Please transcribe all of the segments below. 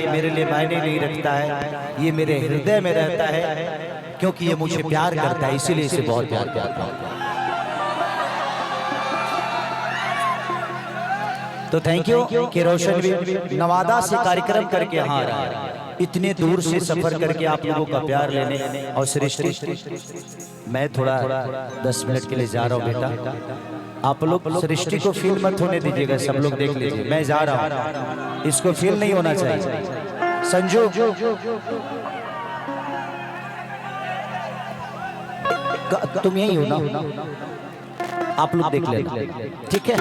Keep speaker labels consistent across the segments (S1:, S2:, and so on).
S1: ये मेरे लिए मायने नहीं रखता है, ये मेरे हृदय में रहता है क्योंकि ये मुझे प्यार करता है, इसीलिए इसे बहुत प्यार करता हूँ। तो थैंक यू कि रोशन भी नवादा से कार्यक्रम करके यहाँ आ रहा है, इतने दूर से सफर करके आप लोगों का प्यार लेने। और सृष्टि, मैं थोड़ा 10 मिनट के लिए जा रहा हूँ बेटा, आप लोग सृष्टि को फील मत होने दीजिएगा, सब लोग देख लीजिए, मैं जा रहा हूँ, इसको फील नहीं होना चाहिए। संजू तुम यही हो ना, आप लोग देख लेना, ठीक है।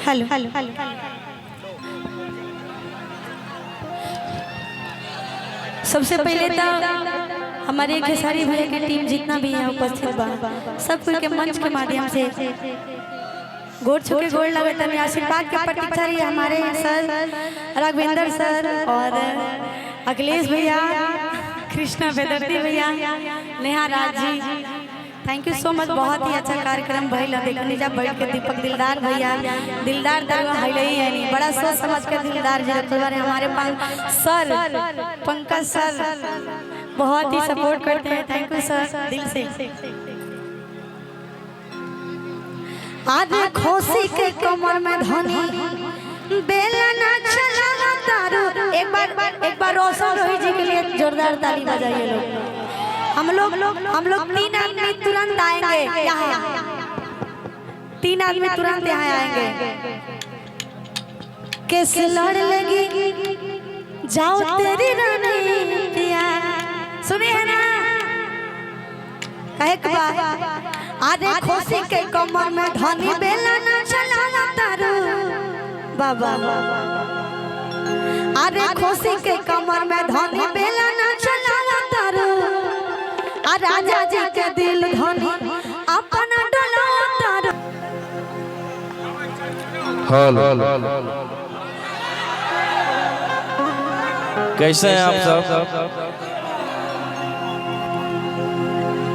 S2: हेलो हेलो हेलो, सबसे पहले तो हमारे खेसारी भैया की टीम जितना भी यहाँ उपस्थित बा, सब कोई के मंच के माध्यम से गोड़ छुके गोड़ लगे तभी आशीर्वाद के प्रतीक्षा रही हमारे सर राघवेंद्र सर और अखिलेश भैया, कृष्णा बेदर्दी भैया, Neha Raj ji, thank you so much. बहुत ही अच्छा कार्यक्रम भइल देखनी जा बैठ के। दीपक दिलदार भैया, दिलदार नहीं बड़ा सोच समझ कर दिलदार जी रखे हमारे पास। सर पंकज सर बहुत ही सपोर्ट करते हैं, थैंक यू सर दिल से। आज खोसी के कमर में धनी बेला ना चला तारू। एक बार रोशन रोही जी के लिए जोरदार ताली बजाइए लोग। हम लोग 3 आदमी तुरंत आएंगे यहाँ, 3 आदमी तुरंत यहाँ आएंगे। कैसे लड़ लगी जाओ तेरी रणनीतियाँ, सुने है ना कहे आरे खोसी के कमर में धनी बेला ना चला तारू बाबा। आरे खोसी के कमर में धनी बेला ना चला तारू, राजा जी के दिल धनी अपना डोला तारू।
S3: कैसे हैं आप सब?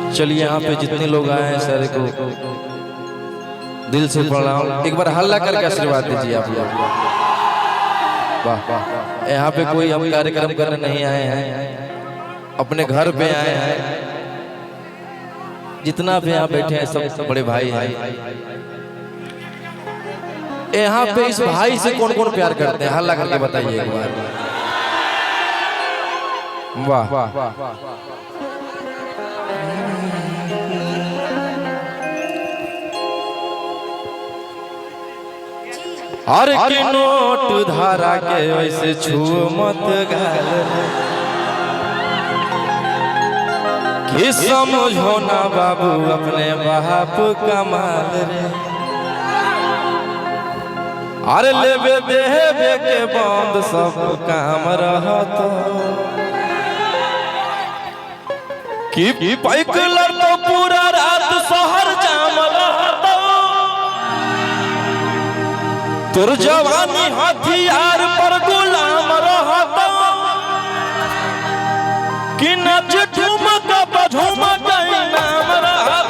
S3: चलिए यहाँ पे जितने लोग आए हैं सारे को दिल से प्रणाम। एक बार हल्ला करके आशीर्वाद दीजिए आप लोग। वाह, यहाँ पे कोई हम कार्यक्रम करने नहीं आए हैं, अपने घर पे आए हैं। जितना भी यहाँ बैठे हैं सब बड़े भाई हैं। यहाँ पे इस भाई से कौन कौन प्यार करते हैं, हल्ला करके बताइए एक बार। वाह, हर के नोट धारा के वैसे छू मत गाल कि समझो ना बाबू अपने बाप कमाल रे। अरे लेबे देबे के बंद सब काम रहत कि पैकलर तो पूरा रात शहर जाम रहत। तोर जवानी हथियार पर गुलाम रहत कि नच ठुमक बझुमक नाम रहत।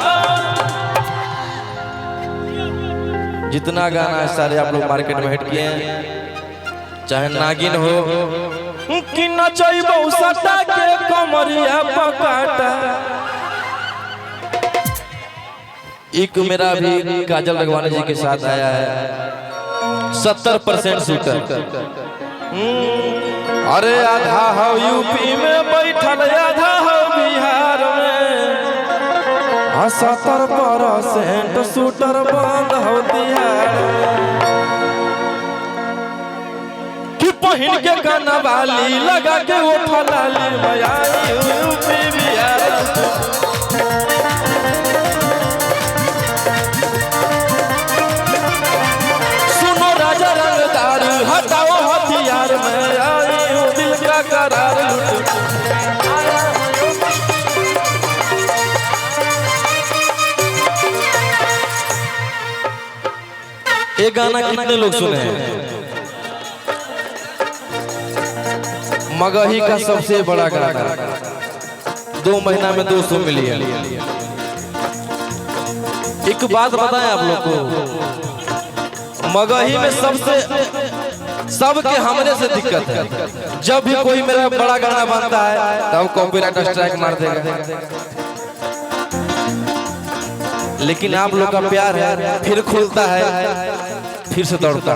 S3: जितना गाना है सारे आप लोग मार्केट में हिट किए हैं, चाहे नागिन हो कि नचैबो सटा के कमरिया पकाटा। एक मेरा भी काजल रघवानी जी के साथ आया है, 70% शूटर। अरे आधा हो यूपी में बैठल, आधा हो बिहार में, 70% शूटर बंद हो बिहार कि पहिन के गाना वाली लगा के उठा लाली माया यूपी बिहार। हटाओ हथियार में आई हूँ दिल का करार लूट। ये गाना कितने लोग सुने हैं? मगही का सबसे बड़ा गाना, 2 महीना में 200 मिलियन। एक एक बात बताएं आप लोग को, मगही में सबके हमरे से दिक्कत है। जब भी कोई मेरा बड़ा गाना बनता है तब कॉपीराइट स्ट्राइक मार देगा, लेकिन आप लोग का प्यार है, फिर खुलता है, फिर से दौड़ता।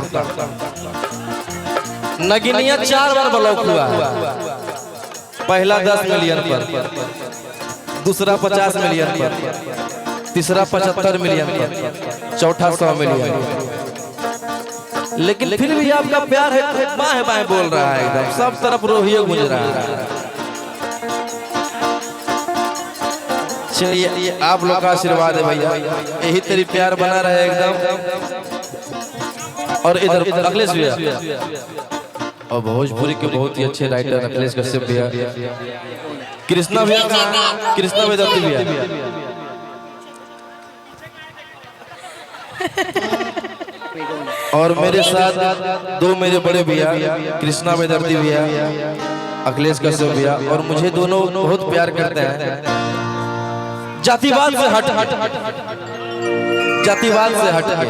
S3: नगिनिया 4 बार ब्लॉक हुआ, पहला 10 मिलियन पर, दूसरा 50 मिलियन पर, तीसरा 75 मिलियन पर, चौथा 100 मिलियन। लेकिन फिर भी आपका प्यार है, बाएं बाएं बोल रहा है, एकदम सब तरफ रोहिए गूंज रहा है। चलिए आप लोग का आशीर्वाद है भैया, यही तेरी प्यार बना रहे एकदम। और इधर अखिलेश भैया, और भोजपुरी के बहुत ही अच्छे राइटर अखिलेश कश्यप भैया, कृष्णा भैया, कृष्णा भैया, और मेरे साथ 2 मेरे बड़े भैया, कृष्णा वेदर्ती भैया, अखिलेश कश्यप भैया, और मुझे दोनों बहुत प्यार करते हैं। जातिवाद से हट के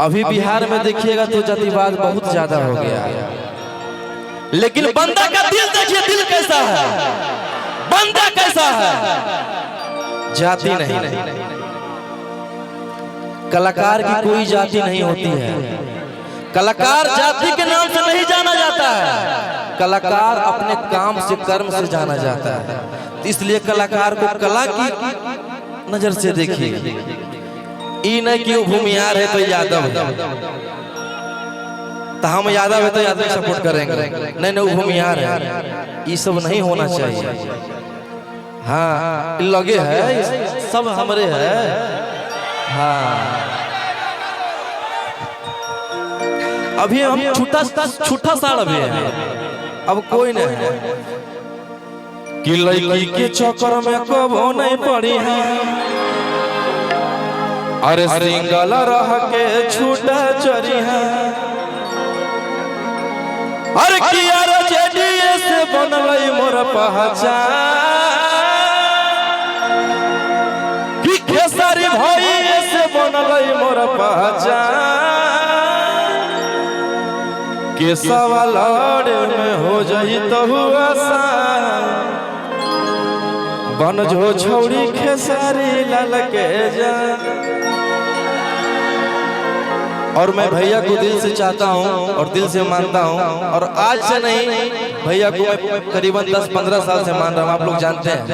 S3: अभी बिहार में देखिएगा तो जातिवाद बहुत ज्यादा हो गया है, लेकिन बंदा का दिल देखिए, दिल कैसा है, बंदा कैसा है, जाति नहीं। कलाकार की कोई जाति नहीं होती है, कलाकार जाति के नाम से नहीं जाना जाता है, कलाकार अपने काम से, कर्म से जाना जाता है। इसलिए कलाकार को कला की नजर से देखिए, ई नहीं कि वो भूमियार है तो यादव है, तो हम यादव है तो यादव सपोर्ट करेंगे, नहीं वो भूमियार है, ये सब नहीं होना चाहिए। हाँ लगे है, सब हमरे है। हाँ अभी हम छूटा साड़ भी है, अब कोई नहीं है कि लड़की के चक्कर में कबो नहीं पड़ी है। अरे सिंगल रह के छूटा चरी है, अरे किया जेडीए से बनलई मोर पहचान, कि खेसारी भाई से बनलई मोर पहचान, के सवाल में हो जाई तो हुआ बन जो छोड़ी खेसारी लाल के जान। और मैं भैया को दिल से चाहता हूं और दिल से मानता हूं, और आज से नहीं, भैया को मैं करीबन 10-15 साल से मान रहा हूं, आप लोग जानते हैं।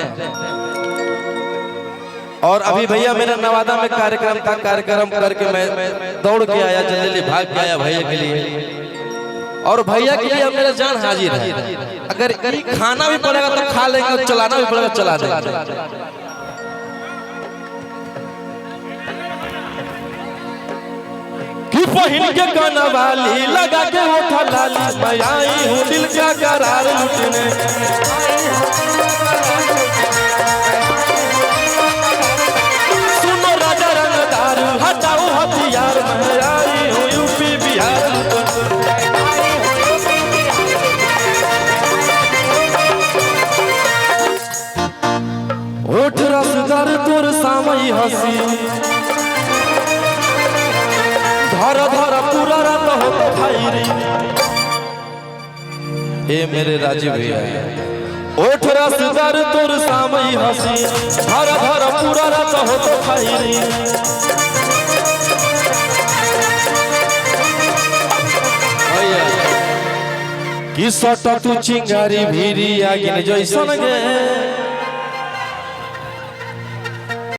S3: और अभी भैया मेरा नवादा में कार्यक्रम था, कार्यक्रम करके मैं दौड़ के आया, जल्दी भाग के आया भैया के लिए, और भैया के लिए मेरा जान हाजिर है। अगर खाना भी पड़ेगा तो खा लेंगे, चलाना भी पड़ेगा चला देंगे। कि पहन के काना वाली लगा के होठा लाली, मैं आई हूँ दिल का करार लुटने। सुनो राजा रंगदार हटाओ हथियार, मैं आई हूँ यूपी बिहार लुटने। होठ रसदार तोर सामई हसी, धर धर पूरा रात हो तो खाई। ए मेरे राजीव भैया, ओठ रसदार तोर सामई हसी, धर धर पूरा रात हो तो खाई। कि सट तू चिंगारी भीरी आगिन जैसन गे,